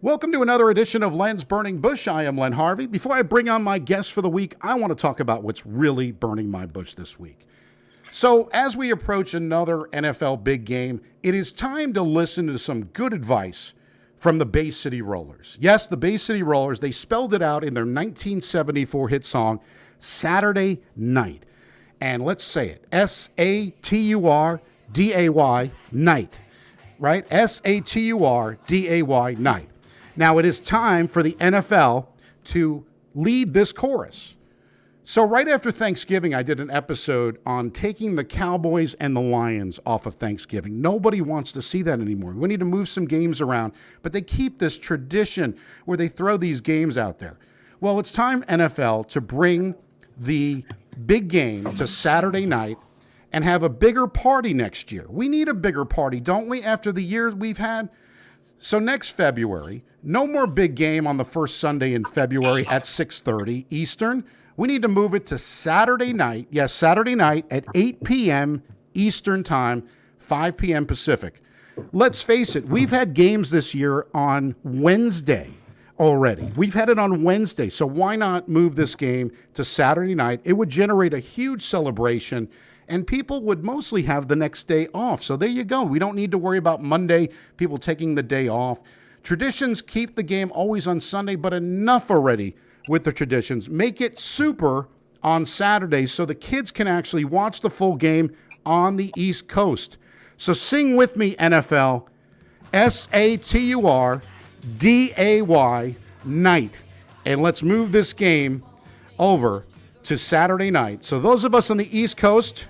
Welcome to another edition of Len's Burning Bush. I am Len Harvey. Before I bring on my guest for the week, I want to talk about what's really burning my bush this week. So, as we approach another NFL big game, it is time to listen to some good advice from the Bay City Rollers. Yes, the Bay City Rollers, they spelled it out in their 1974 hit song, Saturday Night. And let's say it, Saturday, night, right? Saturday, night. Now, it is time for the NFL to lead this chorus. So right after Thanksgiving, I did an episode on taking the Cowboys and the Lions off of Thanksgiving. Nobody wants to see that anymore. We need to move some games around, but they keep this tradition where they throw these games out there. Well, it's time, NFL, to bring the big game to Saturday night and have a bigger party next year. We need a bigger party, don't we, after the years we've had? So next February, no more big game on the first Sunday in February at 6:30 Eastern. We need to move it to Saturday night. Yes, Saturday night at 8 p.m. Eastern Time, 5 p.m. Pacific. Let's face it, we've had games this year on Wednesday already. We've had it on Wednesday, so why not move this game to Saturday night? It would generate a huge celebration, and people would mostly have the next day off. So there you go. We don't need to worry about Monday, people taking the day off. Traditions keep the game always on Sunday, but enough already with the traditions. Make it super on Saturday so the kids can actually watch the full game on the East Coast. So sing with me, NFL. Saturday, night. And let's move this game over to Saturday night. So those of us on the East Coast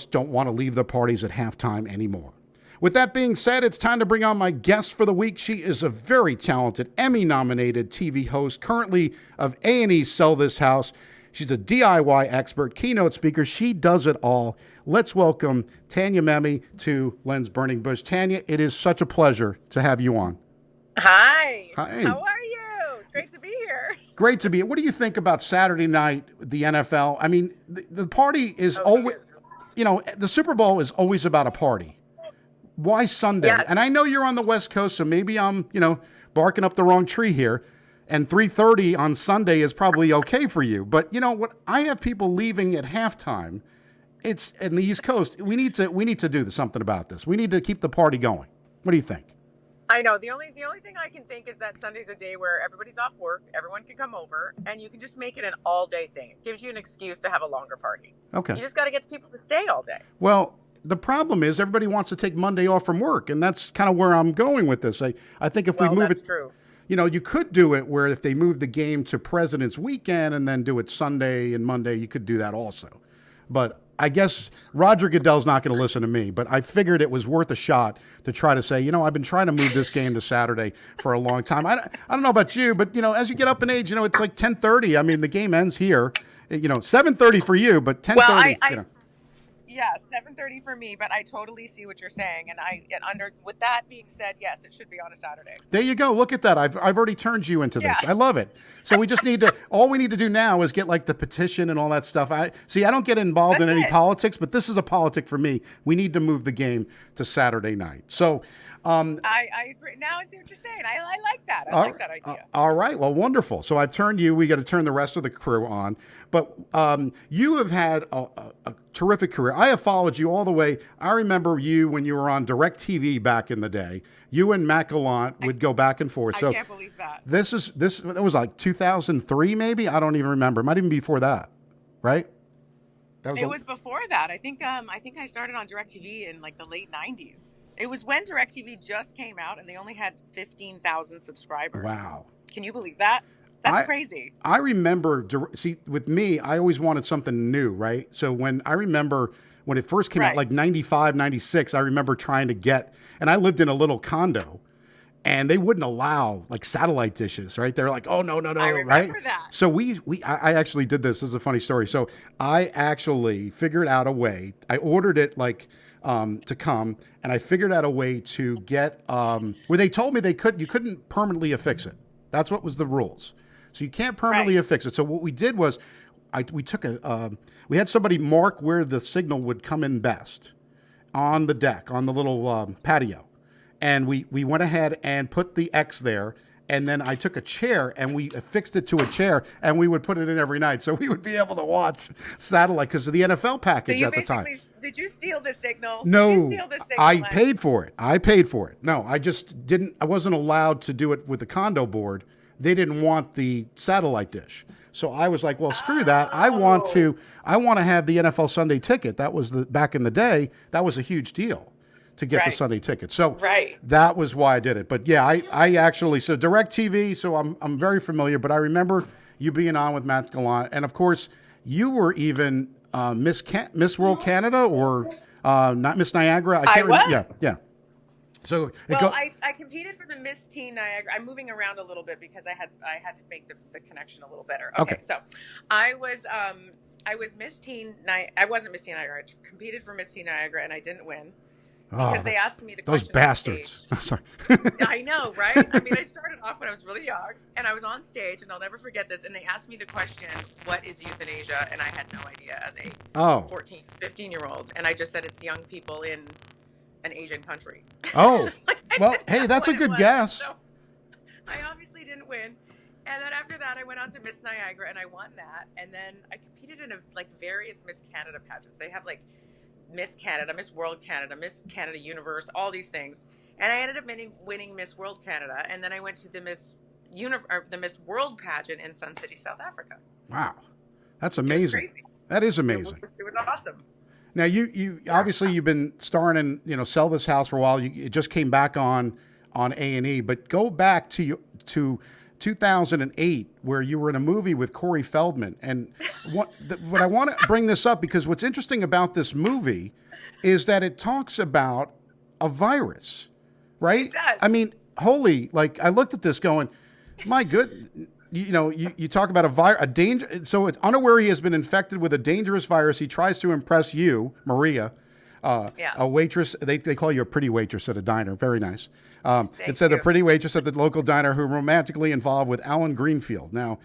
don't want to leave the parties at halftime anymore. With that being said, it's time to bring on my guest for the week. She is a very talented, Emmy-nominated TV host, currently of A&E's Sell This House. She's a DIY expert, keynote speaker. She does it all. Let's welcome Tanya Memme to Len's Burning Bush. Tanya, it is such a pleasure to have you on. Hi. Hi. How are you? It's great to be here. Great to be here. What do you think about Saturday night, the NFL? I mean, the party is always, the Super Bowl is always about a party. Why Sunday? Yes. And I know you're on the West Coast, so maybe I'm, barking up the wrong tree here. And 3:30 on Sunday is probably okay for you. But you know what? I have people leaving at halftime. It's in the East Coast. We need to do something about this. We need to keep the party going. What do you think? I know. The only thing I can think is that Sunday's a day where everybody's off work, everyone can come over, and you can just make it an all-day thing. It gives you an excuse to have a longer party. Okay. You just got to get the people to stay all day. Well, the problem is everybody wants to take Monday off from work, and that's kind of where I'm going with this. I think if we move that's it, true. You could do it where if they move the game to President's Weekend and then do it Sunday and Monday, you could do that also. But I guess Roger Goodell's not going to listen to me, but I figured it was worth a shot to try to say, I've been trying to move this game to Saturday for a long time. I don't know about you, but, as you get up in age, it's like 10:30. I mean, the game ends here, 7:30 for you, but 10:30, Yeah, 7:30 for me, but I totally see what you're saying, and with that being said, yes, it should be on a Saturday. There you go. Look at that. I've already turned you into this. I love it. So we just all we need to do now is get like the petition and all that stuff. I don't get involved in any politics, but this is a politic for me. We need to move the game to Saturday night. So I agree. Now I see what you're saying. I like that. I like that idea. All right. Well, wonderful. So I've turned you. We got to turn the rest of the crew on. But you have had a terrific career. I have followed you all the way. I remember you when you were on DirecTV back in the day. You and Matt Gallant would go back and forth. I can't believe that. That was like 2003 maybe? I don't even remember. It might even be before that, right? It was before that. I think I started on DirecTV in like the late 90s. It was when DirecTV just came out and they only had 15,000 subscribers. Wow. Can you believe that? That's crazy. I remember, with me, I always wanted something new, right? So I remember when it first came out, like 95, 96, I remember trying to get, and I lived in a little condo, and they wouldn't allow like satellite dishes, right? They're like, oh, no, I remember that. So I actually did this. This is a funny story. So I actually figured out a way. I ordered it like to come, and I figured out a way to get where they told me you couldn't permanently affix it. That's what was the rules. So you can't permanently affix it. So what we did was we had somebody mark where the signal would come in best on the deck, on the little patio. and we went ahead and put the X there. And then I took a chair and we affixed it to a chair, and we would put it in every night, so we would be able to watch satellite because of the NFL package at the time. Did you steal the signal? No, did you steal the signal, I paid for it. I paid for it. No, I just didn't. I wasn't allowed to do it with the condo board. They didn't want the satellite dish, so I was like, well, screw that. I want to have the NFL Sunday ticket. That was back in the day. That was a huge deal to get the Sunday ticket. So that was why I did it. But yeah, I actually, so DirecTV, so I'm very familiar, but I remember you being on with Matt Gallant. And of course, you were even Miss World Canada, or not Miss Niagara. I was. Yeah. So I competed for the Miss Teen Niagara. I'm moving around a little bit because I had to make the connection a little better. Okay. So I was Miss Teen Niagara. I wasn't Miss Teen Niagara. I competed for Miss Teen Niagara and I didn't win. Because they asked me the question. Those bastards. Sorry. I know, right? I mean, I started off when I was really young, and I was on stage, and I'll never forget this. And they asked me the question, what is euthanasia? And I had no idea as a 14, 15-year-old. And I just said it's young people in an Asian country. Oh, well, hey, that's a good guess. So I obviously didn't win. And then after that, I went on to Miss Niagara, and I won that. And then I competed in various Miss Canada pageants. They have Miss Canada, Miss World Canada, Miss Canada Universe, all these things. And I ended up winning Miss World Canada. And then I went to the Miss World pageant in Sun City, South Africa. Wow. That's amazing. It was crazy. That is amazing. It was awesome. Now, you obviously you've been starring in, Sell This House for a while. It just came back on A&E. But go back to 2008, where you were in a movie with Corey Feldman. And what I want to bring this up, because what's interesting about this movie is that it talks about a virus, right? It does. I mean, I looked at this going, my good, you talk about a danger. So it's unaware he has been infected with a dangerous virus. He tries to impress you, Maria, a waitress. They call you a pretty waitress at a diner. Very nice. It said a pretty waitress at the local diner who romantically involved with Alan Greenfield. Now,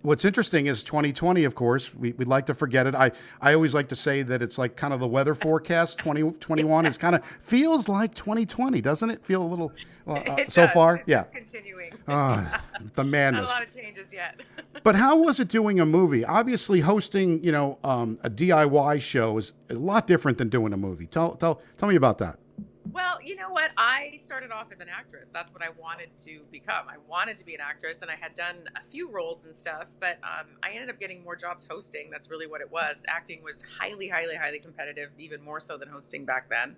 what's interesting is 2020, of course, we'd like to forget it. I always like to say that it's like kind of the weather forecast. 2021 is kind of feels like 2020, doesn't it? Feel a little so far? It's just continuing. The madness. Not a lot of changes yet. But how was it doing a movie? Obviously, hosting a DIY show is a lot different than doing a movie. Tell me about that. Well, you know what? I started off as an actress. That's what I wanted to become. I wanted to be an actress, and I had done a few roles and stuff, but I ended up getting more jobs hosting. That's really what it was. Acting was highly, highly, highly competitive, even more so than hosting back then.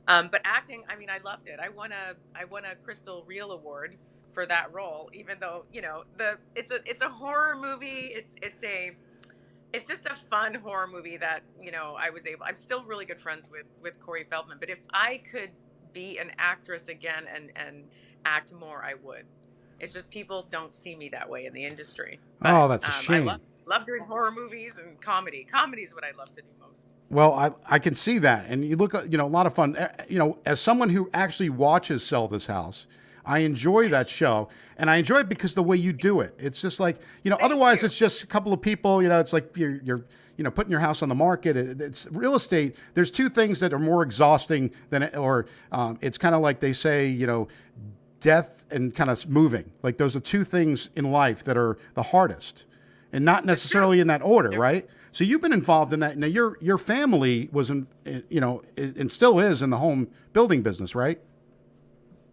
But acting, I mean, I loved it. I won a Crystal Reel Award for that role, even though, it's a horror movie. It's just a fun horror movie that, I'm still really good friends with Corey Feldman. But if I could be an actress again and act more, I would. It's just people don't see me that way in the industry. But, that's a shame. I love doing horror movies and comedy. Comedy is what I love to do most. Well, I can see that. And you look, a lot of fun. As someone who actually watches Sell This House, I enjoy that show, and I enjoy it because the way you do it. It's just like, otherwise it's just a couple of people, it's like you're putting your house on the market. It's real estate. There's two things that are more exhausting it's kind of like they say, death and kind of moving. Like those are two things in life that are the hardest, and not necessarily in that order, right? So you've been involved in that. Now your family was and still is in the home building business, right?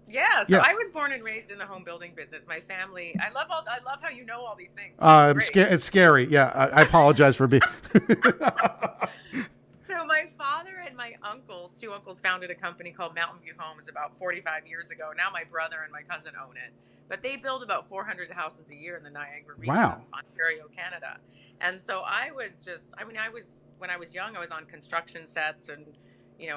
Yeah, I was born and raised in the home building business. My family, I love how you know all these things. It's scary. Yeah, I apologize for being. So my father and my two uncles founded a company called Mountain View Homes about 45 years ago. Now my brother and my cousin own it. But they build about 400 houses a year in the Niagara region of Ontario, Canada. And so when I was young, I was on construction sets and,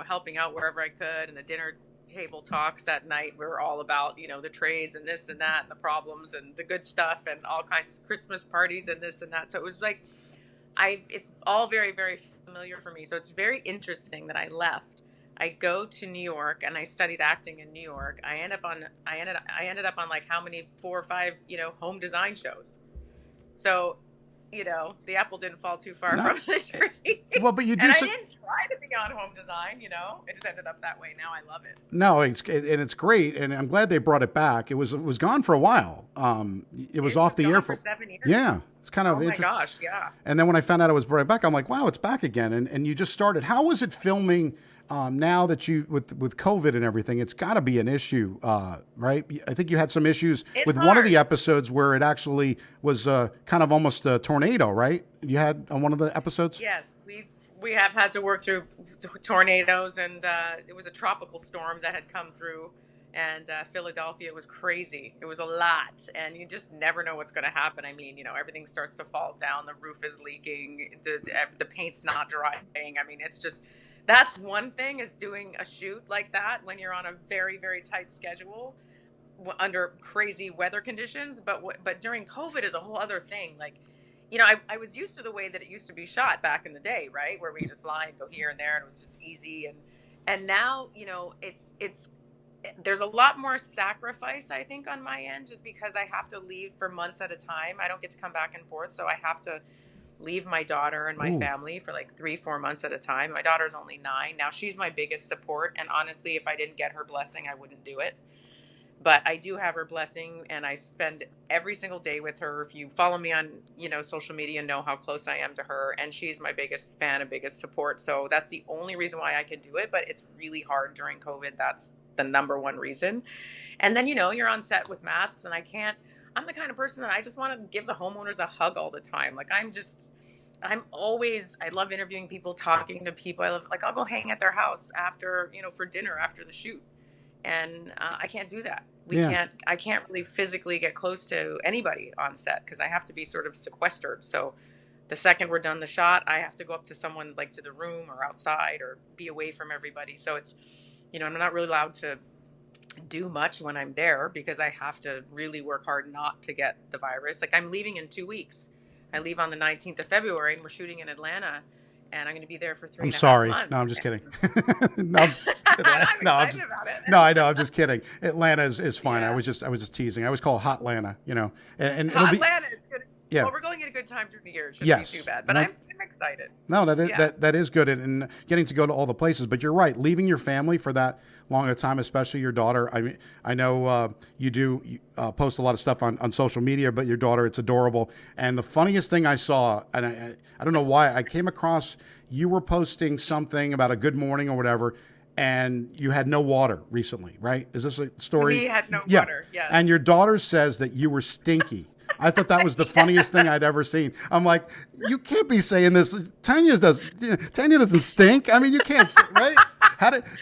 helping out wherever I could, and the dinner table talks at night were all about the trades and this and that and the problems and the good stuff and all kinds of Christmas parties and this and that. So it was like it's all very, very familiar for me. So it's very interesting that I left. I go to New York and I studied acting in New York. I ended up on like how many 4 or 5 home design shows. So the apple didn't fall too far No. from the tree. Well, but you And do I so. didn't try to be on home design, it just ended up that way. Now I love it. No, it's great, and I'm glad they brought it back. It was gone for a while. It was It off was the air gone for for. 7 years. Yeah, it's kind of Oh my interesting. gosh, yeah. And then when I found out it was brought back, I'm like, wow, it's back again. And you just started. How was it filming? Now that you with COVID and everything, it's got to be an issue, right? I think you had some issues It's with one of hard. the episodes where it actually was kind of almost a tornado, right? You had on one of the episodes. Yes, we have had to work through tornadoes, and it was a tropical storm that had come through, and Philadelphia was crazy. It was a lot, and you just never know what's going to happen. I mean, everything starts to fall down. The roof is leaking. The paint's not drying. I mean, it's just that's one thing is doing a shoot like that when you're on a very, very tight schedule under crazy weather conditions. But during COVID is a whole other thing. Like, I was used to the way that it used to be shot back in the day, right? Where we could just fly and go here and there, and it was just easy. And now, it's there's a lot more sacrifice, I think, on my end, just because I have to leave for months at a time. I don't get to come back and forth, so I have to leave my daughter and my Ooh. family for like 3-4 months at a time. My daughter's only 9 now. She's my biggest support, and honestly, if I didn't get her blessing, I wouldn't do it. But I do have her blessing, and I spend every single day with her. If you follow me on social media, know how close I am to her, and she's my biggest fan and biggest support. So that's the only reason why I can do it. But it's really hard during COVID. That's the number one reason. And then you're on set with masks, and I'm the kind of person that I just want to give the homeowners a hug all the time. Like I love interviewing people, talking to people. I'll go hang at their house after, for dinner after the shoot. And I can't do that. Yeah. I can't really physically get close to anybody on set because I have to be sort of sequestered. So the second we're done the shot, I have to go up to someone, like to the room or outside, or be away from everybody. So it's, I'm not really allowed to do much when I'm there because I have to really work hard not to get the virus. Like, I'm leaving in 2 weeks. I leave on the 19th of February, and we're shooting in Atlanta, and I'm going to be there for 3.5 I'm sorry. months. No, I'm just kidding. No, I'm no, excited about it. no, I know. I'm just kidding. Atlanta is fine. Yeah. I was just teasing. I always call it Hot Atlanta, and it'll Hot be. Atlanta, it's good. Yeah. Well, we're going at a good time through the year. It shouldn't Yes. be too bad. But And I'm excited. No, that is, Yeah. that is good, and getting to go to all the places. But you're right, leaving your family for that long a time, especially your daughter. I mean, I know you do post a lot of stuff on social media, but your daughter, it's adorable. And the funniest thing I saw, and I don't know why, I came across you were posting something about a good morning or whatever, and you had no water recently, right? Is this a story? We had no Yeah. water, yes. And your daughter says that you were stinky. I thought that was the funniest thing I'd ever seen. I'm like, you can't be saying this. Tanya doesn't stink. I mean, you can't, right?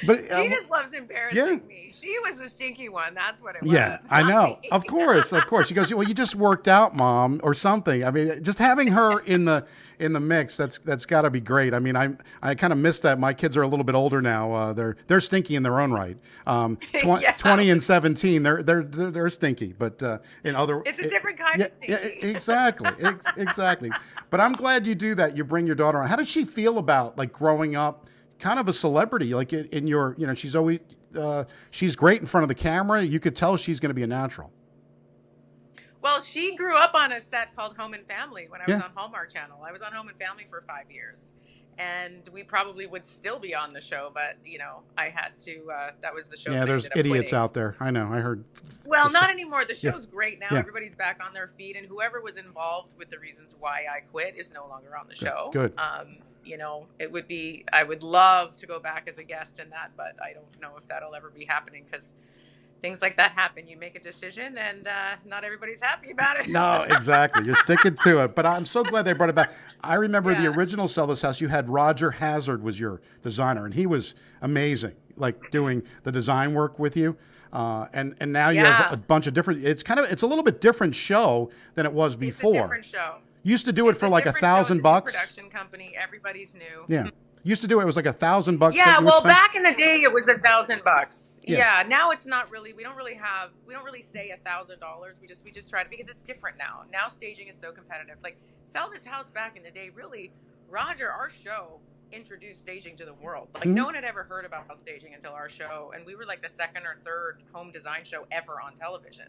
She just loves embarrassing me. She was the stinky one. That's what it was. Yeah, I know. Me. Of course. She goes, well, you just worked out, Mom, or something. I mean, just having her in the mix, that's got to be great. I mean, I kind of miss that. My kids are a little bit older now. They're stinky in their own right. Yeah. 20 and 17, they're stinky, but in other, It's a different kind of stinky. Yeah, exactly, exactly. But I'm glad you do that. You bring your daughter on. How did she feel about like growing up, kind of a celebrity, like in your, she's always, she's great in front of the camera. You could tell she's going to be a natural. Well, she grew up on a set called Home and Family when I was Yeah. on Hallmark Channel. I was on Home and Family for 5 years. And we probably would still be on the show, but, I had to, that was the show. Yeah, that I there's ended up idiots quitting. out there. I know. I heard. Well, not anymore. The Yeah. show's great now. Yeah. Everybody's back on their feet, and whoever was involved with the reasons why I quit is no longer on the show. Good. It would be, I would love to go back as a guest in that, but I don't know if that'll ever be happening because things like that happen. You make a decision, and not everybody's happy about it. No, exactly. You're sticking to it. But I'm so glad they brought it back. I remember the Yeah. original Sell This House. You had Roger Hazard was your designer, and he was amazing, like doing the design work with you. And now you have Yeah. a bunch of different. It's a little bit different show than it was It's before. a different show. Used to do it It's for a like different show. It's a new $1,000. production company. Everybody's new. Yeah. Used to do it was like $1,000. Yeah, that you would well, spend. back in the day, it was $1,000. Yeah. Yeah, now it's not really. We don't really say $1,000. We just try to, because it's different now. Now staging is so competitive. Like, Sell This House back in the day, really, Roger, our show introduced staging to the world. Like, no one had ever heard about staging until our show, and we were like the second or third home design show ever on television.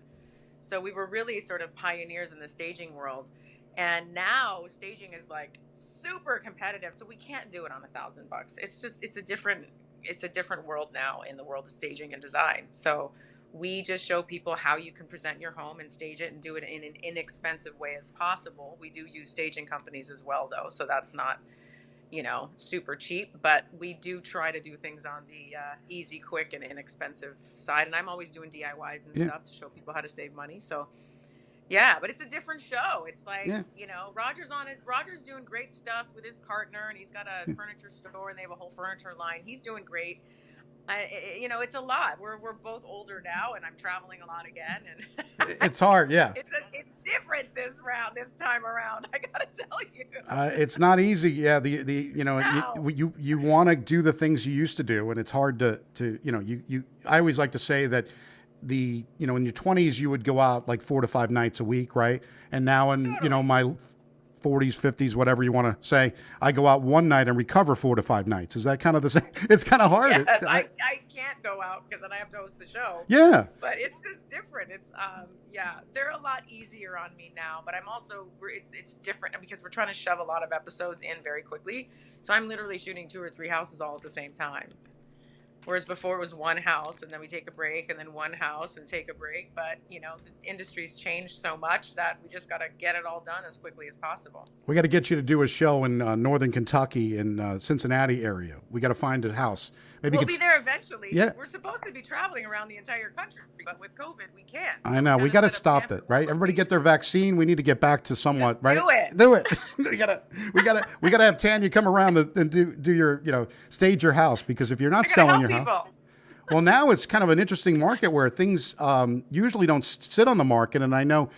So we were really sort of pioneers in the staging world. And now staging is like super competitive, so we can't do it on $1,000. It's a different world now in the world of staging and design. So we just show people how you can present your home and stage it and do it in an inexpensive way as possible. We do use staging companies as well, though, so that's not, super cheap, but we do try to do things on the easy, quick, and inexpensive side. And I'm always doing DIYs and Yeah. stuff to show people how to save money. So yeah, but it's a different show. It's like, Yeah. Roger's doing great stuff with his partner, and he's got a furniture store, and they have a whole furniture line. He's doing great. It's a lot. We're both older now, and I'm traveling a lot again, and It's hard. Yeah. it's different this time around. I gotta tell you, It's not easy. Yeah. No. You want to do the things you used to do, and it's hard to I always like to say that in your 20s you would go out like 4 to 5 nights a week, right? And now in Totally. my 40s, 50s, whatever you want to say, I go out one night and recover 4 to 5 nights. Is that kind of the same? It's kind of hard. Yes, I can't go out because then I have to host the show. Yeah. But it's just different. It's they're a lot easier on me now, but I'm also it's different because we're trying to shove a lot of episodes in very quickly. So I'm literally shooting 2 or 3 houses all at the same time. Whereas before it was one house and then we take a break and then one house and take a break. But, the industry's changed so much that we just got to get it all done as quickly as possible. We got to get you to do a show in northern Kentucky in Cincinnati area. We got to find a house. Maybe We'll be there eventually. Yeah. We're supposed to be traveling around the entire country, but with COVID, we can't. I know. We got to stop it, right? Everybody get their vaccine. We need to get back to somewhat, right? Do it. we gotta have Tanya come around and do your, stage your house, because if you're not selling your house. Well, now it's kind of an interesting market where things usually don't sit on the market. And I know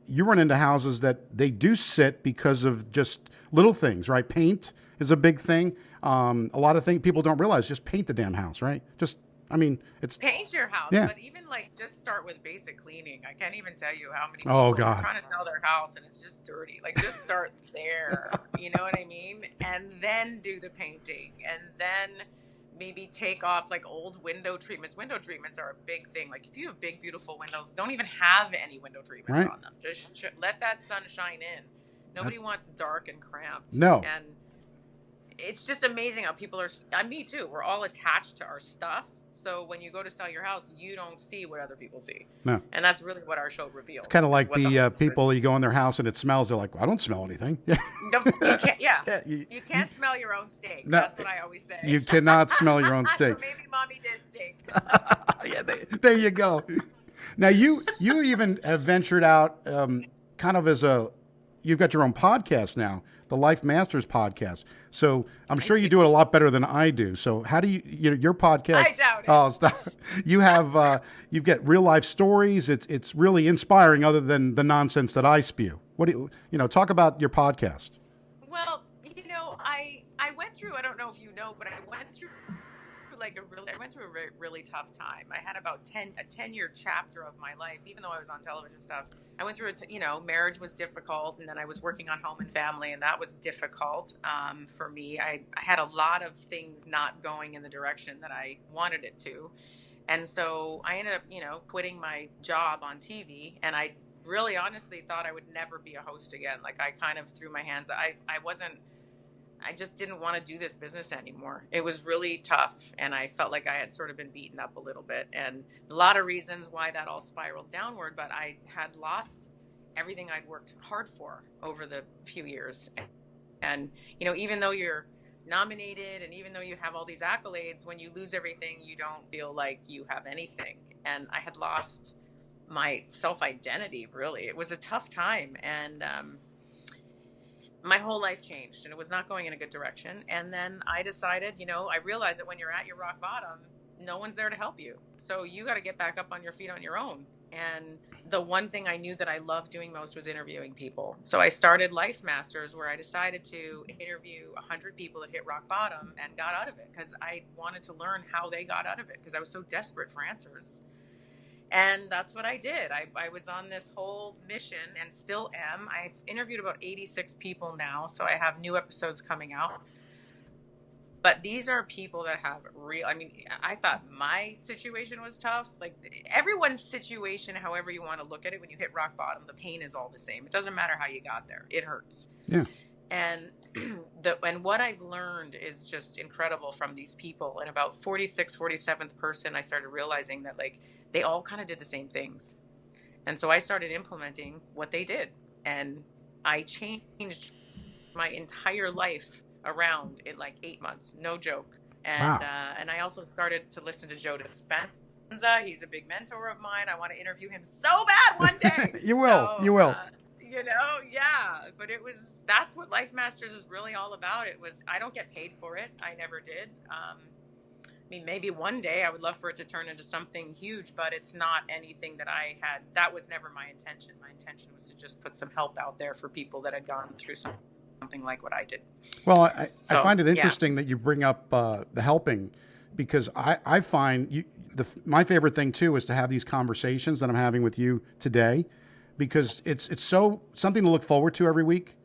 you run into houses that they do sit because of just little things, right? Paint is a big thing. A lot of things people don't realize, just paint the damn house, right? It's paint your house, yeah. But even just start with basic cleaning. I can't even tell you how many Oh, people God. are trying to sell their house and it's just dirty. Just start there. You know what I mean? And then do the painting, and then maybe take off old window treatments. Window treatments are a big thing. If you have big, beautiful windows, don't even have any window treatments on them. Just let that sun shine in. Nobody wants dark and cramped. No. And it's just amazing how people are, me too, we're all attached to our stuff. So when you go to sell your house, you don't see what other people see. No. And that's really what our show reveals. It's kind of like the people, you go in their house and it smells. They're like, well, I don't smell anything. No, you can't, Yeah, you can't smell your own steak. No, That's what I always say. You cannot smell your own steak. So maybe mommy did steak. Yeah, there you go. Now you even have ventured out, kind of you've got your own podcast now, the Life Masters podcast. So I'm sure you do it a lot better than I do. So how do your podcast? I doubt it. Oh, stop. You have you've got real life stories. It's really inspiring, other than the nonsense that I spew. What do you talk about your podcast? Well, I went through, I don't know if you know, but I went through a really tough time. I had about a 10-year chapter of my life, even though I was on television stuff. I went through marriage was difficult, and then I was working on Home and Family, and that was difficult for me. I had a lot of things not going in the direction that I wanted it to. And so I ended up, quitting my job on TV, and I really honestly thought I would never be a host again. I kind of threw my hands. I just didn't want to do this business anymore. It was really tough, and I felt like I had sort of been beaten up a little bit, and a lot of reasons why that all spiraled downward, but I had lost everything I'd worked hard for over the few years. And, even though you're nominated and even though you have all these accolades, when you lose everything, you don't feel like you have anything. And I had lost my self-identity, really. It was a tough time, and my whole life changed, and it was not going in a good direction. And then I decided, I realized that when you're at your rock bottom, no one's there to help you. So you got to get back up on your feet on your own. And the one thing I knew that I loved doing most was interviewing people. So I started Life Masters, where I decided to interview 100 people that hit rock bottom and got out of it, because I wanted to learn how they got out of it, because I was so desperate for answers. And that's what I did. I was on this whole mission, and still am. I've interviewed about 86 people now, so I have new episodes coming out. But these are people that have real, I mean, I thought my situation was tough. Like everyone's situation, however you want to look at it, when you hit rock bottom, the pain is all the same. It doesn't matter how you got there. It hurts. Yeah. And and what I've learned is just incredible from these people. And about 47th person, I started realizing that like they all kind of did the same things. And so I started implementing what they did. And I changed my entire life around in like 8 months, no joke. Wow. And I also started to listen to Joe Dispenza. He's a big mentor of mine. I want to interview him so bad one day. You will. So, you will. Yeah. But that's what Life Masters is really all about. I don't get paid for it. I never did. I mean, maybe one day I would love for it to turn into something huge, but it's not anything that I had. That was never my intention. My intention was to just put some help out there for people that had gone through something like what I did. Well, I find it interesting that you bring up the helping, because I find my favorite thing too is to have these conversations that I'm having with you today, because it's so something to look forward to every week.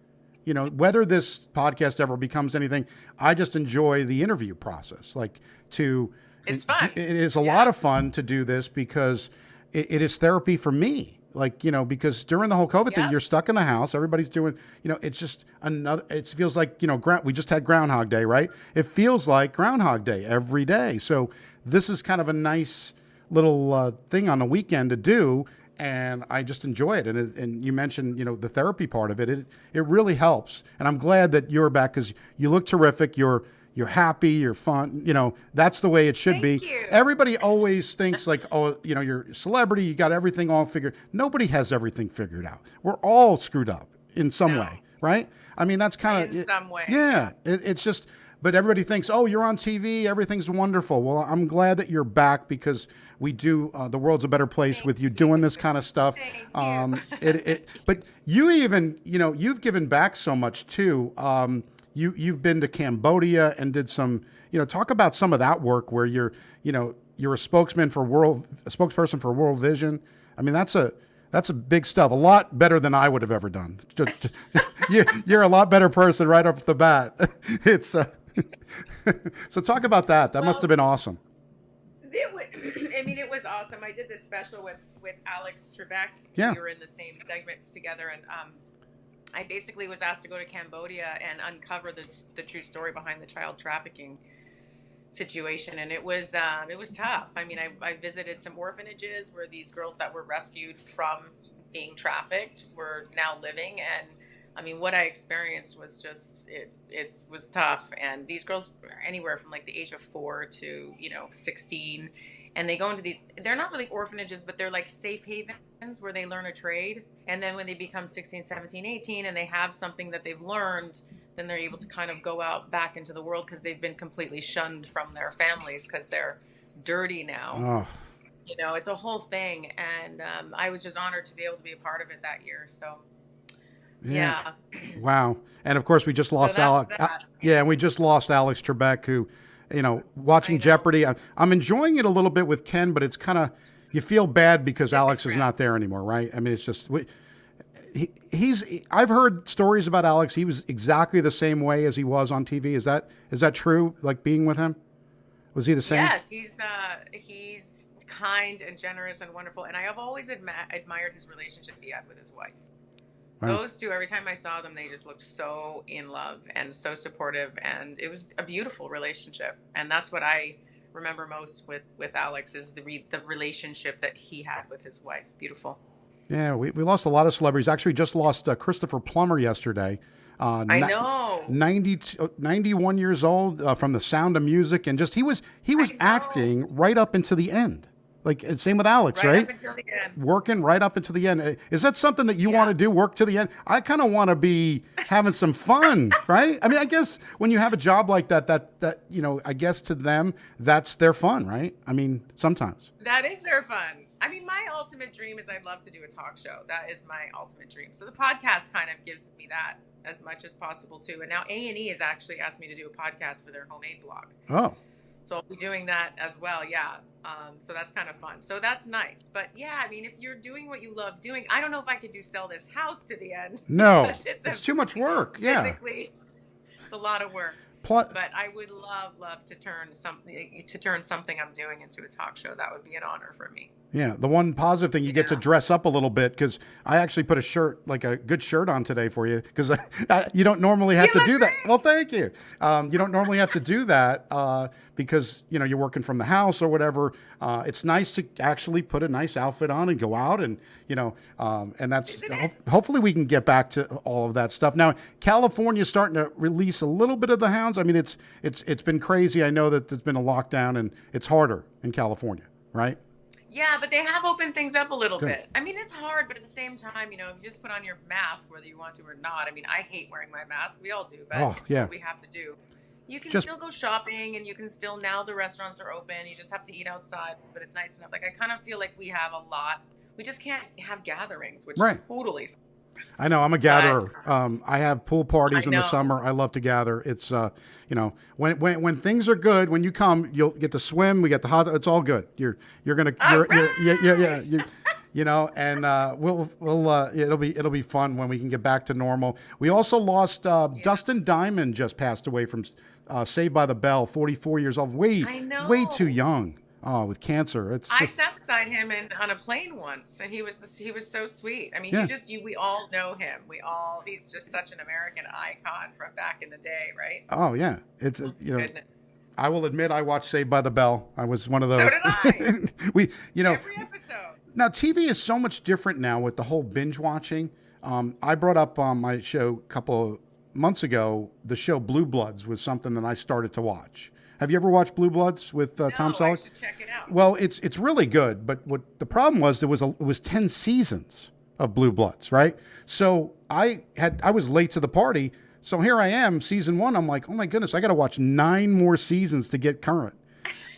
You know, whether this podcast ever becomes anything, I just enjoy the interview process. It's fun. It is a lot of fun to do this because it is therapy for me. Like, you know, because during the whole COVID thing, you're stuck in the house. Everybody's doing, you know, it's just it feels like, you know, we just had Groundhog Day, right? It feels like Groundhog Day every day. So this is kind of a nice little thing on the weekend to do. And I just enjoy it. And you mentioned, you know, the therapy part of it. It really helps. And I'm glad that you're back because you look terrific. You're happy, you're fun, you know, that's the way it should be. Thank you. Everybody always thinks like, oh, you know, you're a celebrity, you got everything all figured. Nobody has everything figured out. We're all screwed up in some way, right? I mean, that's kind of... In some way. Yeah, it's just... But everybody thinks, oh, you're on TV, everything's wonderful. Well, I'm glad that you're back because we do, the world's a better place with you doing this kind of stuff. But you even, you know, you've given back so much too. You've been to Cambodia and did some, you know, talk about some of that work where you're a spokesperson for World Vision. I mean, that's a big stuff. A lot better than I would have ever done. You're a lot better person right off the bat. It's so talk about that. That must have been awesome. It was awesome. I did this special with Alex Trebek. Yeah. We were in the same segments together, and I basically was asked to go to Cambodia and uncover the true story behind the child trafficking situation, and it was tough. I mean, I visited some orphanages where these girls that were rescued from being trafficked were now living, and I mean, what I experienced was just it was tough. And these girls were anywhere from like the age of 4 to 16. And they go into these, they're not really orphanages, but they're like safe havens where they learn a trade. And then when they become 16, 17, 18, and they have something that they've learned, then they're able to kind of go out back into the world because they've been completely shunned from their families because they're dirty now. Oh. You know, it's a whole thing. And I was just honored to be able to be a part of it that year. So, yeah. Wow. And of course, we just lost Alex. Yeah, and we just lost Alex Trebek, who, you know, watching Jeopardy. I'm enjoying it a little bit with Ken, but it's kind of, you feel bad because Alex is not there anymore, right? I mean, it's just, I've heard stories about Alex. He was exactly the same way as he was on TV. Is that true? Like being with him? Was he the same? Yes, he's kind and generous and wonderful. And I have always admired his relationship he had with his wife. Wow. Those two, every time I saw them, they just looked so in love and so supportive, and it was a beautiful relationship. And that's what I remember most with Alex is the relationship that he had with his wife. Beautiful. Yeah, we lost a lot of celebrities. Actually, just lost Christopher Plummer yesterday. I know. 91 years old, from The Sound of Music, and just he was acting right up into the end. Like, same with Alex, right? Up until the end. Working right up until the end. Is that something that you want to do, work to the end? I kind of want to be having some fun, right? I mean, I guess when you have a job like that, you know, I guess to them, that's their fun, right? I mean, sometimes. That is their fun. I mean, my ultimate dream is I'd love to do a talk show. That is my ultimate dream. So the podcast kind of gives me that as much as possible, too. And now A&E has actually asked me to do a podcast for their homemade blog. Oh. So I'll be doing that as well, yeah. So that's kind of fun. So that's nice. But yeah, I mean, if you're doing what you love doing, I don't know if I could do sell this house to the end. No, it's too much work. Yeah. Physically, it's a lot of work. Plus, But I would love to turn something I'm doing into a talk show. That would be an honor for me. yeah, the one positive thing, you get to dress up a little bit, because I actually put a shirt, like a good shirt on today for you, because you don't normally have You to look do that. great. Well, thank you. You don't normally have to do that because, you're working from the house or whatever. It's nice to actually put a nice outfit on and go out and, and that's, Isn't it? hopefully we can get back to all of that stuff. Now, California's starting to release a little bit of the hounds. I mean, it's been crazy. I know that there's been a lockdown and it's harder in California, right? Yeah, but they have opened things up a little Good. bit. I mean, it's hard, but at the same time, if you just put on your mask, whether you want to or not. I mean, I hate wearing my mask. We all do, but Oh, it's yeah. what we have to do. You can Just still go shopping, and you can still, now the restaurants are open. You just have to eat outside, but it's nice enough. Like, I kind of feel like we have a lot. We just can't have gatherings, which right. totally. I know, I'm a gatherer. I have pool parties I in the know. summer. I love to gather. It's when things are good, when you come, you'll get to swim. We get the hot. It's all good. You're gonna All yeah. And it'll be fun when we can get back to normal. We also lost Dustin Diamond, just passed away from Saved by the Bell, 44 years old, I way too know. young. Oh, with cancer. It's I just sat beside him on a plane once, and he was so sweet. I mean, yeah. we all know him. He's just such an American icon from back in the day, right? Oh yeah. It's Goodness. I will admit I watched Saved by the Bell. I was one of those. So did I. Every episode. Now TV is so much different now with the whole binge watching. I brought up on my show a couple of months ago, the show Blue Bloods was something that I started to watch. Have you ever watched Blue Bloods with Tom No, I Selleck? should check it out. Well, it's really good, but what the problem was, it was 10 seasons of Blue Bloods, right? So I was late to the party. So here I am, season 1. I'm like, oh my goodness, I got to watch 9 more seasons to get current.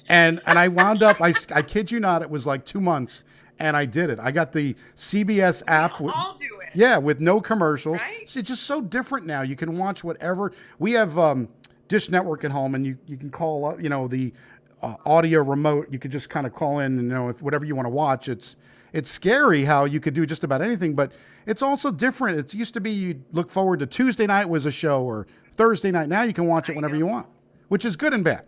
And I wound up, I kid you not, it was like 2 months, and I did it. I got the CBS app. We'll all do it. Yeah, with no commercials. Right? It's just so different now. You can watch whatever. We have Dish Network at home, and you can call up, the audio remote. You could just kind of call in and, if whatever you want to watch. It's scary how you could do just about anything, but it's also different. It used to be you'd look forward to Tuesday night was a show, or Thursday night. Now you can watch it whenever you want, which is good and bad.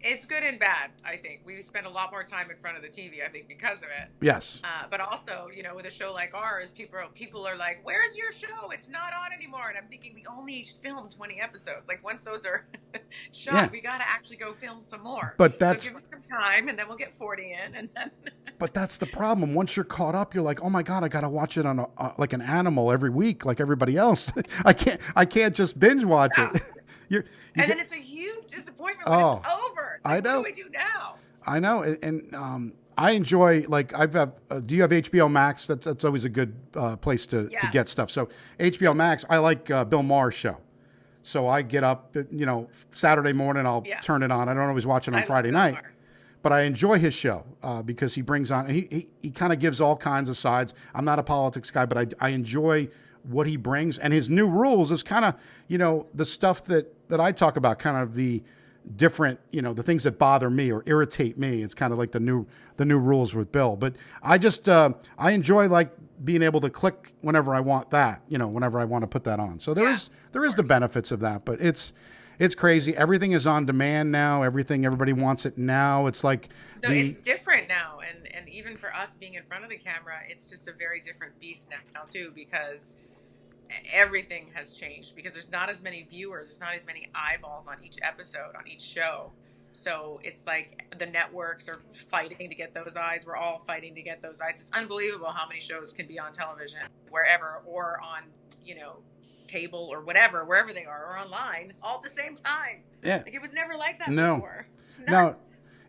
It's good and bad, I think. We spend a lot more time in front of the TV, I think, because of it. Yes. But also, with a show like ours, people are like, "Where's your show? It's not on anymore." And I'm thinking, we only filmed 20 episodes. Like, once those are shot, Yeah. we got to actually go film some more. But so give us some time, and then we'll get 40 in, and then. But that's the problem. Once you're caught up, you're like, oh my God, I got to watch it on like an animal every week, like everybody else. I can't just binge watch it. Then it's a huge disappointment when it's over. Like, I know. What do we do now? I know, and I enjoy, like, do you have HBO Max? That's always a good place to get stuff. So HBO Max, I like Bill Maher's show. So I get up, Saturday morning, I'll turn it on. I don't always watch it on Friday night, but I enjoy his show because he brings on, he kind of gives all kinds of sides. I'm not a politics guy, but I enjoy what he brings, and his new rules is kind of, the stuff that I talk about, kind of the different, the things that bother me or irritate me. It's kind of like the new rules with Bill. But I just I enjoy, like, being able to click whenever I want that, whenever I want to put that on. So there is the benefits of that, but it's crazy. Everything is on demand now. Everybody wants it now. It's like it's different now, and even for us being in front of the camera, it's just a very different beast now too, because everything has changed, because there's not as many viewers, there's not as many eyeballs on each episode, on each show. So it's like the networks are fighting to get those eyes. We're all fighting to get those eyes. It's unbelievable how many shows can be on television, wherever, or on, cable or whatever, wherever they are, or online, all at the same time. Yeah. Like, it was never like that before. No.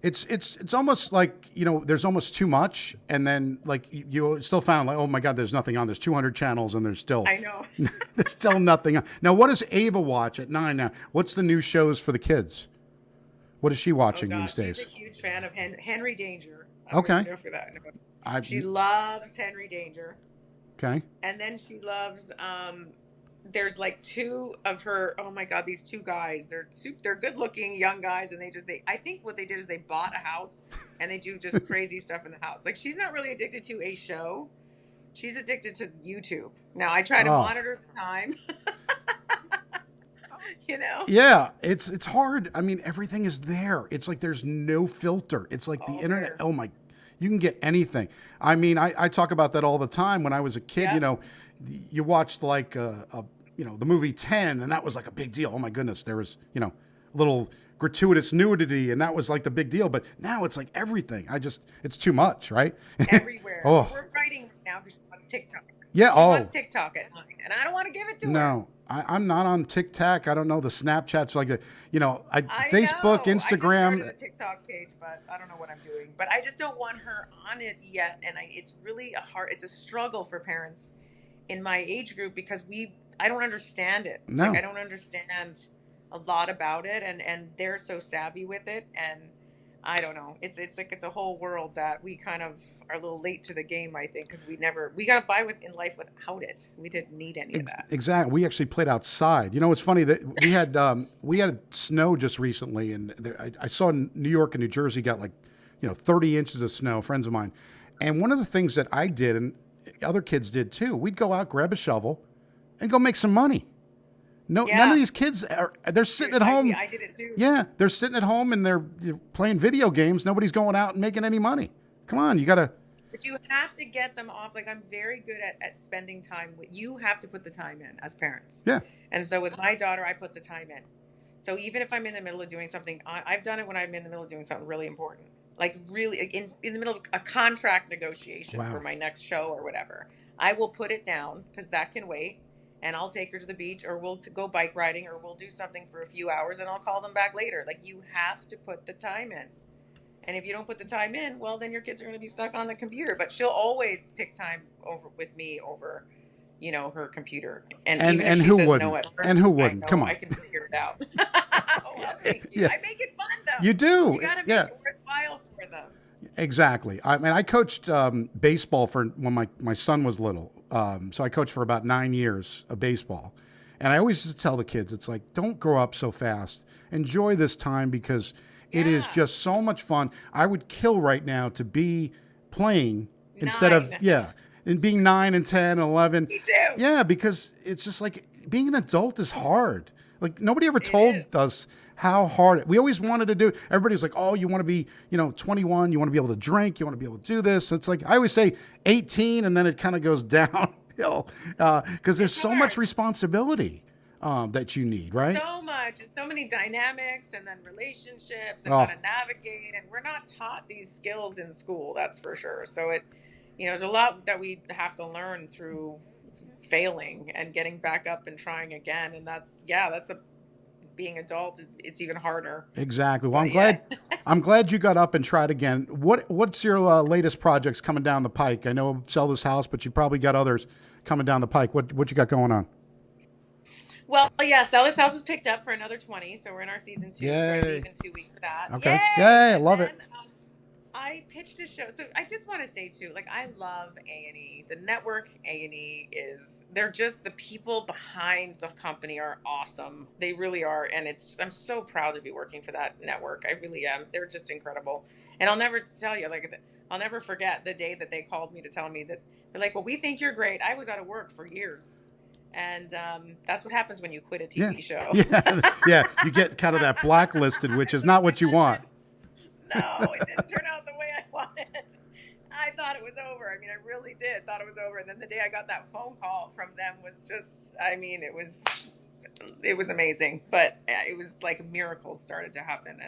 It's almost like, there's almost too much, and then, like, you still found, like, oh my God, there's nothing on. There's 200 channels, and there's still I know. there's still nothing on. Now, what does Ava watch at 9 now? What's the new shows for the kids? What is she watching these days? She's a huge fan of Henry Danger. Okay. Know for that. She loves Henry Danger. Okay. And then she loves there's like 2 of her, oh my God, these 2 guys, they're good looking young guys, and I think what they did is they bought a house, and they do just crazy stuff in the house. Like, she's not really addicted to a show. She's addicted to YouTube. Now I try to monitor the time. you know? Yeah, it's hard. I mean, everything is there. It's like there's no filter. It's like the All internet. there. Oh my, you can get anything. I mean, I talk about that all the time. When I was a kid, Yep. you watched like the movie 10, and that was like a big deal. Oh my goodness, there was a little gratuitous nudity, and that was like the big deal. But now it's like everything. It's too much, right? Everywhere. Oh We're fighting now because she wants TikTok. yeah. She Oh wants TikTok at night, and I don't want to give it to her. no, I'm not on TikTok. I don't know the Snapchats like I Facebook, know. I just started Instagram. a TikTok page, but I don't know what I'm doing. But I just don't want her on it yet, and it's really it's a struggle for parents in my age group because I don't understand it. No. Like I don't understand a lot about it, and they're so savvy with it, and I don't know. It's like it's a whole world that we kind of are a little late to the game, I think, because we got by in life without it. We didn't need any of that. Exactly. We actually played outside. It's funny that we had snow just recently, and I saw New York and New Jersey got like 30 inches of snow. Friends of mine, and one of the things that I did and other kids did too, we'd go out, grab a shovel, and go make some money. No, Yeah. none of these kids they're sitting at home. I did it too. Yeah, they're sitting at home and they're playing video games. Nobody's going out and making any money. Come on, you gotta. But you have to get them off. Like I'm very good at spending time. You have to put the time in as parents. Yeah. And so with my daughter, I put the time in. So even if I'm in the middle of doing something, I've done it when I'm in the middle of doing something really important. Like really in the middle of a contract negotiation Wow. for my next show or whatever. I will put it down because that can wait. And I'll take her to the beach or we'll go bike riding or we'll do something for a few hours and I'll call them back later. Like you have to put the time in. And if you don't put the time in, well, then your kids are going to be stuck on the computer. But she'll always pick time over with me over, her computer. And even if she who says wouldn't? no at first, And who wouldn't? I know Come on. I can figure it out. Well, thank you. Yeah. I make it fun though. You do. You got to make Yeah. it worthwhile for them. Exactly. I mean, I coached baseball for when my son was little. So I coached for about 9 years of baseball. And I always used to tell the kids, it's like, don't grow up so fast. Enjoy this time because it is Yeah. just so much fun. I would kill right now to be playing instead of, 9. and being 9 and 10 and 11. Me too. Yeah, because it's just like being an adult is hard. Like nobody ever It told is. us how hard we always wanted to do. Everybody's like, oh, you want to be, 21, you want to be able to drink, you want to be able to do this. It's like, I always say 18 and then it kind of goes downhill because there's so much hard. responsibility that you need, right? So much and so many dynamics and then relationships and Oh. how to navigate, and we're not taught these skills in school, that's for sure. So there's a lot that we have to learn through failing and getting back up and trying again, and being adult, it's even harder. Exactly. Well, But I'm glad you got up and tried again. What's your latest projects coming down the pike? I know Sell This House, but you probably got others coming down the pike. What you got going on? Well, yeah, Sell This House was picked up for another 20, so we're in our season 2, so I Yay. leave in 2 weeks for that. Okay. Yay! Yay, I And love it. then, I pitched a show. So I just want to say too, like I love A&E. The network A&E they're just the people behind the company are awesome. They really are, and I'm so proud to be working for that network. I really am. They're just incredible. And I'll never tell you, I'll never forget the day that they called me to tell me that they're like, "Well, we think you're great." I was out of work for years. And that's what happens when you quit a TV show. Yeah, yeah. You get kind of that blacklisted, which is not what you want. No, it didn't turn out the way I wanted. I thought it was over. I mean, I really did thought it was over. And then the day I got that phone call from them was just, I mean, it was amazing. But it was like miracles started to happen.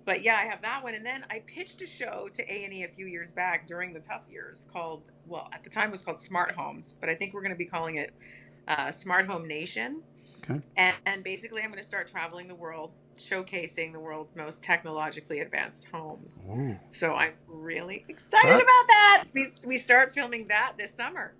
But yeah, I have that one. And then I pitched a show to A&E a few years back during the tough years at the time it was called Smart Homes, but I think we're going to be calling it Smart Home Nation. Okay. And basically I'm going to start traveling the world, showcasing the world's most technologically advanced homes. Ooh. So I'm really excited about that. We start filming that this summer.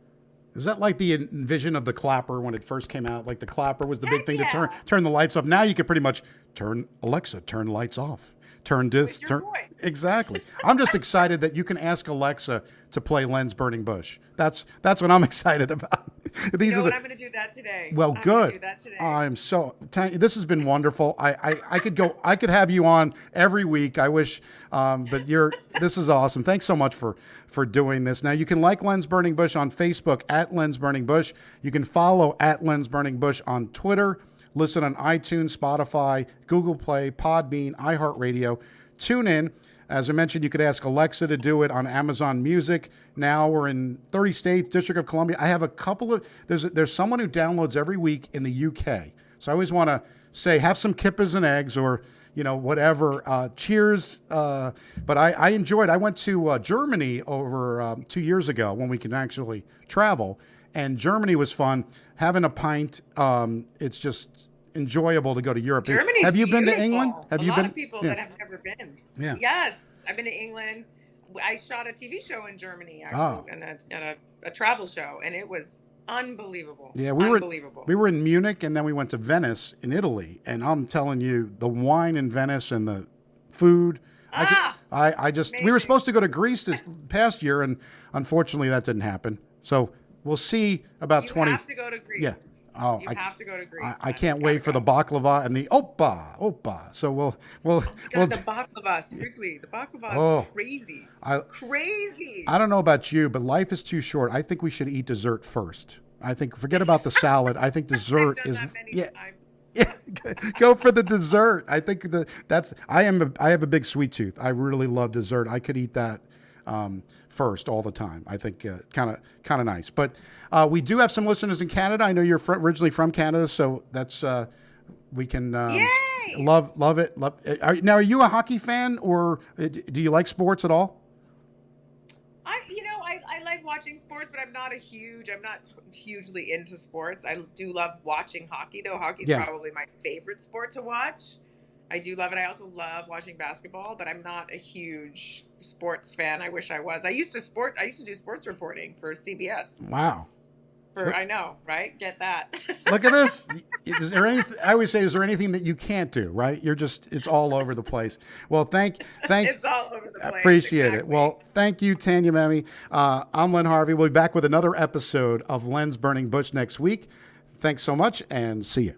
Is that like the envision of the clapper when it first came out? Like the clapper was the big Heck thing yeah. to turn the lights off. Now you could pretty much turn lights off. Turn this, With your turn. voice. Exactly. I'm just excited that you can ask Alexa to play Len's Burning Bush. That's what I'm excited about. I'm going to do that today. Well, I'm gonna good. do that today. I'm so Tanya, this has been wonderful. I could have you on every week. I wish, but this is awesome. Thanks so much for doing this. Now you can like Len's Burning Bush on Facebook at Len's Burning Bush. You can follow at Len's Burning Bush on Twitter. listen on iTunes, Spotify, Google Play, Podbean, iHeartRadio. Tune in. As I mentioned, you could ask Alexa to do it on Amazon Music. Now we're in 30 states, District of Columbia. I have a couple of, there's someone who downloads every week in the UK. So I always want to say, have some kippas and eggs or, whatever. Cheers. But I enjoyed, I went to Germany over 2 years ago when we can actually travel. And Germany was fun. Having a pint, it's just enjoyable to go to Europe. Germany's Have you been to beautiful. England? Have a you lot been? of people Yeah. that have never been. Yeah. Yes, I've been to England. I shot a TV show in Germany, actually, Oh. and a travel show, and it was unbelievable. Yeah, unbelievable. we were in Munich, and then we went to Venice in Italy. And I'm telling you, the wine in Venice and the food. I just we were amazing. supposed to go to Greece this past year, and unfortunately that didn't happen. So we'll see about You 20. have to go to Greece. Yeah. Oh, You have to go to Greece. I man. can't You wait gotta for the go. baklava and the opa. So we'll God, the baklava, strictly. The baklava is crazy. Crazy. I don't know about you, but life is too short. I think we should eat dessert first. I think forget about the salad. I think dessert I've done is that many yeah. times. Yeah, go for the dessert. I think I have a big sweet tooth. I really love dessert. I could eat that first all the time. I think kind of nice. But we do have some listeners in Canada. I know you're originally from Canada, so that's we can Yay! love it. Now, are you a hockey fan, or do you like sports at all? I like watching sports, but I'm not hugely into sports. I do love watching hockey, though. Hockey's probably my favorite sport to watch. I do love it. I also love watching basketball, but I'm not a huge sports fan. I wish I was. I used to do sports reporting for CBS. Wow. I know, right? Get that. Look at this. Is there anything, I always say, is there anything that you can't do, right? It's all over the place. Well, thank It's all over the place. Appreciate it. Exactly. Well, thank you, Tanya Memme. I'm Len Harvey. We'll be back with another episode of Len's Burning Bush next week. Thanks so much, and see you.